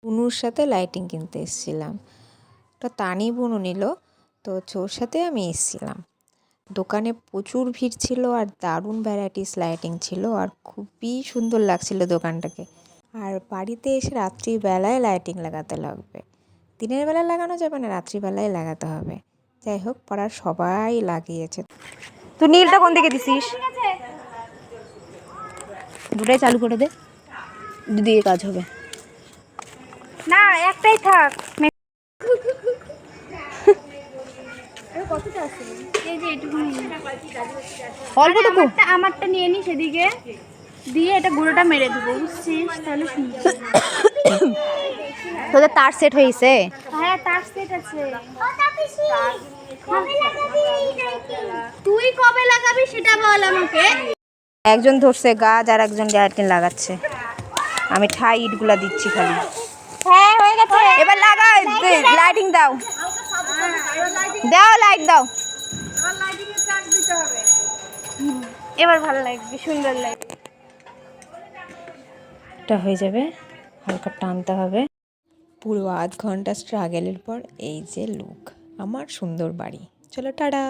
বুনুর সাথে লাইটিং কিনতে এসেছিলাম। তো তানি বুনু নিল, তো ওর সাথে আমি এসেছিলাম। দোকানে প্রচুর ভিড় ছিল আর দারুণ ভ্যারাইটিস লাইটিং ছিল আর খুবই সুন্দর লাগছিল দোকানটাকে। আর বাড়িতে এসে রাত্রিবেলায় লাইটিং লাগাতে লাগবে, দিনের বেলায় লাগানো যাবে না, রাত্রিবেলায় লাগাতে হবে। যাই হোক, পাড়ার সবাই লাগিয়েছে। তুই নীলটা কোন দিকে দিছিস? দুটাই চালু করে দে, দিয়ে কাজ হবে না, একটাই থাক। অল্পটুকু আমারটা নিয়ে নি, সেদিকে দিয়ে এটা গুঁড়োটা মেরে দেবো, বুঝছিস? তাহলে তোদের তার সেট হয়েছে? হ্যাঁ, তার সেট আছে। তুই কবে লাগাবি সেটা বল আমাকে। একজন ধরছে গাছ আর একজন লাইটিং লাগাচ্ছে। আমি ঠাই ইটগুলা দিচ্ছি খালি। হ্যাঁ, হয়ে গেছে। এবার লাগা, লাইটিং দাও, দাও লাইট দাও। এবার ভালো লাগবে, সুন্দর লাগবে। এটা হয়ে যাবে, হালকা টানতে হবে। পুরো আধ ঘন্টা স্ট্রাগলের পর এই যে লুক, আমার সুন্দর বাড়ি। চলো টাটা।